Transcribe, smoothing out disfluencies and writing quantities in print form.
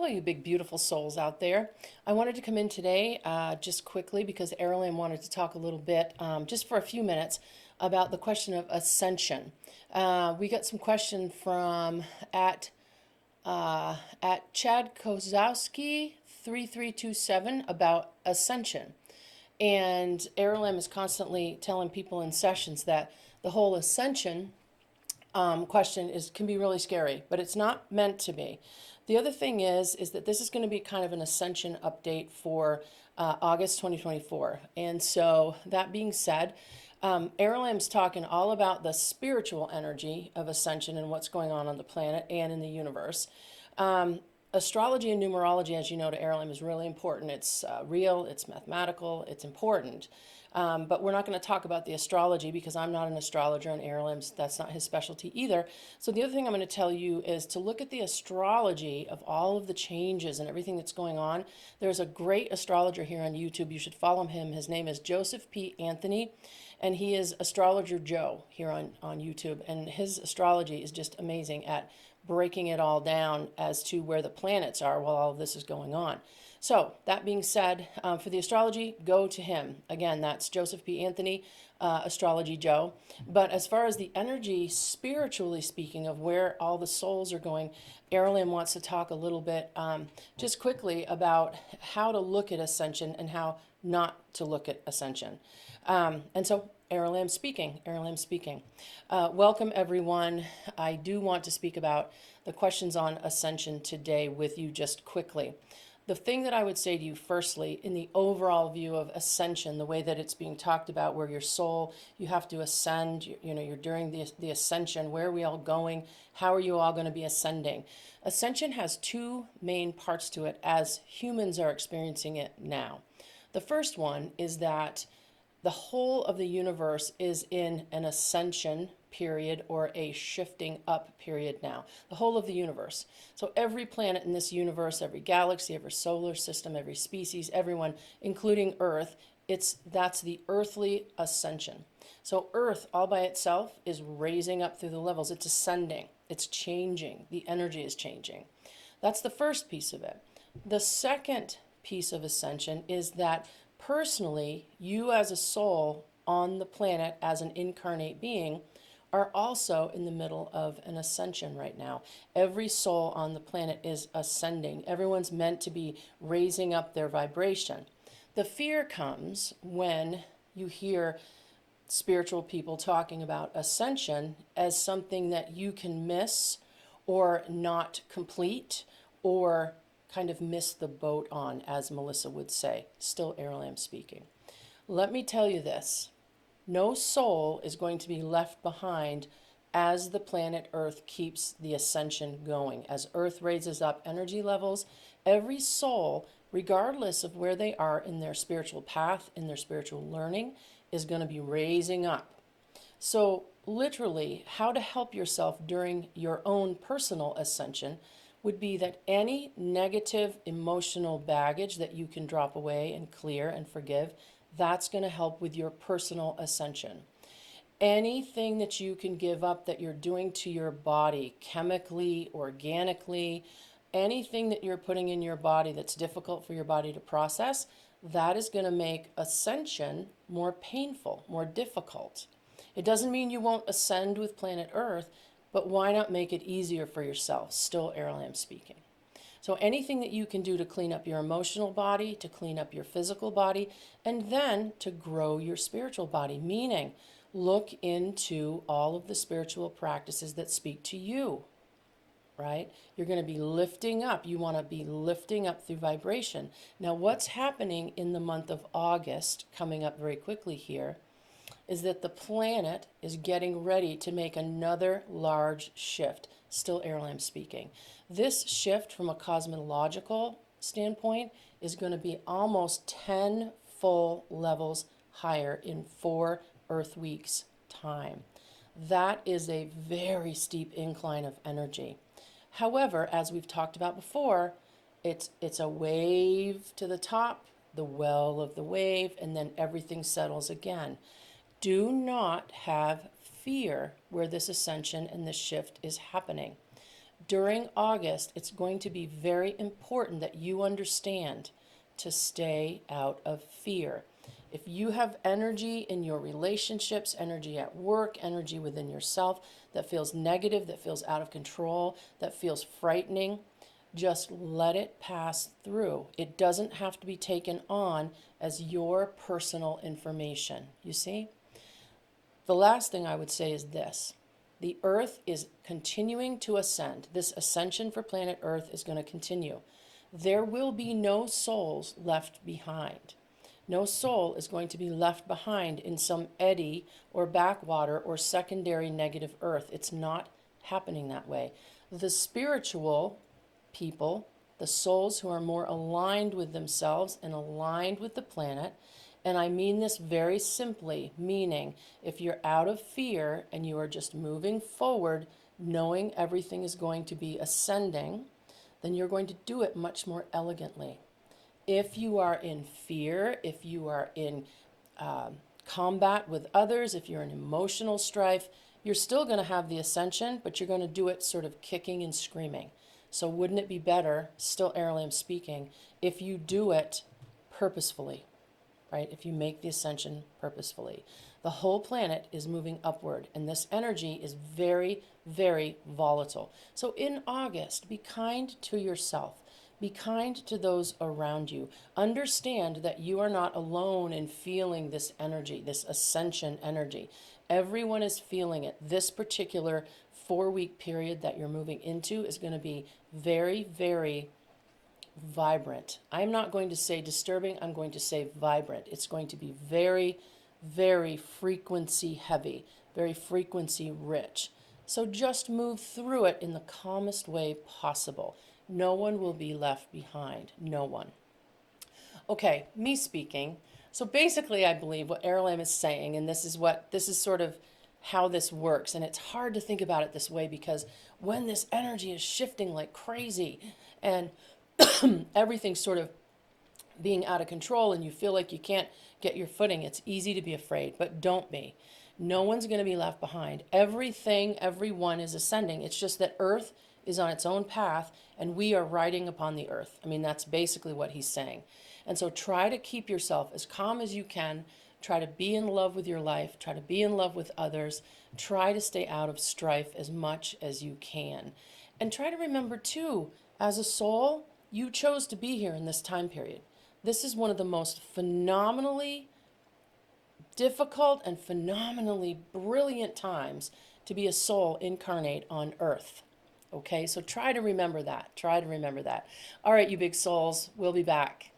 Hello, you big, beautiful souls out there. I wanted to come in today just quickly because Aralamb wanted to talk a little bit, just for a few minutes, about the question of ascension. We got some question from at Chad Kozowski 3327 about ascension. And Aralamb is constantly telling people in sessions that the whole ascension question can be really scary, but it's not meant to be. The other thing is that this is going to be kind of an ascension update for August 2024. And so that being said, Airlam's talking all about the spiritual energy of ascension and what's going on the planet and in the universe. Astrology and numerology, as you know, to Aralamb is really important. It's real, it's mathematical, it's important. But we're not going to talk about the astrology because I'm not an astrologer, and Airlamb's, that's not his specialty either. So the other thing I'm going to tell you is to look at the astrology of all of the changes and everything that's going on. There's a great astrologer here on YouTube. You should follow him. His name is Joseph P. Anthony, and he is Astrology Joe here on YouTube. And his astrology is just amazing at breaking it all down as to where the planets are while all of this is going on. So that being said, for the astrology, go to him. Again, that's Joseph P. Anthony, Astrology Joe. But as far as the energy, spiritually speaking, of where all the souls are going, Aralamb wants to talk a little bit, just quickly, about how to look at ascension and how not to look at ascension. And so Aralamb speaking. Welcome, everyone. I do want to speak about the questions on ascension today with you just quickly. The thing that I would say to you firstly, in the overall view of ascension, the way that it's being talked about, where your soul, you have to ascend, you're during the ascension, where are we all going? How are you all going to be ascending? Ascension has two main parts to it as humans are experiencing it now. The first one is that the whole of the universe is in an ascension period or a shifting up period now. The whole of the universe. So every planet in this universe, every galaxy, every solar system, every species, everyone, including Earth, that's the earthly ascension. So Earth all by itself is raising up through the levels. It's ascending. It's changing. The energy is changing. That's the first piece of it. The second piece of ascension is that personally, you as a soul on the planet, as an incarnate being, are also in the middle of an ascension right now. Every soul on the planet is ascending. Everyone's meant to be raising up their vibration. The fear comes when you hear spiritual people talking about ascension as something that you can miss or not complete or kind of miss the boat on, as Melissa would say. Still Aralamb speaking. Let me tell you this. No soul is going to be left behind as the planet Earth keeps the ascension going. As Earth raises up energy levels, every soul, regardless of where they are in their spiritual path, in their spiritual learning, is going to be raising up. So literally, how to help yourself during your own personal ascension would be that any negative emotional baggage that you can drop away and clear and forgive, that's going to help with your personal ascension. Anything that you can give up that you're doing to your body, chemically, organically, anything that you're putting in your body that's difficult for your body to process, that is going to make ascension more painful, more difficult. It doesn't mean you won't ascend with planet Earth, but why not make it easier for yourself? Still Aralamb speaking. So anything that you can do to clean up your emotional body, to clean up your physical body, and then to grow your spiritual body, meaning look into all of the spiritual practices that speak to you, right? You're going to be lifting up. You want to be lifting up through vibration. Now, what's happening in the month of August, coming up very quickly here, is that the planet is getting ready to make another large shift. Still Aralamb speaking. This shift from a cosmological standpoint is going to be almost 10 full levels higher in 4 Earth weeks time. That is a very steep incline of energy. However, as we've talked about before, it's a wave to the top, the well of the wave, and then everything settles again. Do not have fear where this ascension and this shift is happening. during August, it's going to be very important that you understand to stay out of fear. If you have energy in your relationships, energy at work, energy within yourself that feels negative, that feels out of control, that feels frightening, just let it pass through. It doesn't have to be taken on as your personal information. You see? The last thing I would say is this. The Earth is continuing to ascend. This ascension for planet Earth is going to continue. There will be no souls left behind. No soul is going to be left behind in some eddy or backwater or secondary negative Earth. It's not happening that way. The spiritual people, the souls who are more aligned with themselves and aligned with the planet, and I mean this very simply, meaning if you're out of fear and you are just moving forward, knowing everything is going to be ascending, then you're going to do it much more elegantly. If you are in fear, if you are in combat with others, if you're in emotional strife, you're still going to have the ascension, but you're going to do it sort of kicking and screaming. So wouldn't it be better, still Aralamb speaking, if you do it purposefully, right? If you make the ascension purposefully. The whole planet is moving upward, and this energy is very, very volatile. So in August, be kind to yourself. Be kind to those around you. Understand that you are not alone in feeling this energy, this ascension energy. Everyone is feeling it. This particular 4-week period that you're moving into is going to be very, very vibrant. I'm not going to say disturbing, I'm going to say vibrant. It's going to be very, very frequency heavy, very frequency rich. So just move through it in the calmest way possible. No one will be left behind. No one. Okay, me speaking. So basically, I believe what Aralamb is saying, and this is sort of how this works. And it's hard to think about it this way because when this energy is shifting like crazy and everything's sort of being out of control and you feel like you can't get your footing, it's easy to be afraid, but don't be. No one's going to be left behind. Everyone is ascending. It's just that Earth is on its own path and we are riding upon the Earth. I mean, that's basically what he's saying. And so try to keep yourself as calm as you can. Try to be in love with your life. Try to be in love with others. Try to stay out of strife as much as you can. And try to remember too, as a soul, you chose to be here in this time period. This is one of the most phenomenally difficult and phenomenally brilliant times to be a soul incarnate on Earth. Okay, so try to remember that. Try to remember that. All right, you big souls, we'll be back.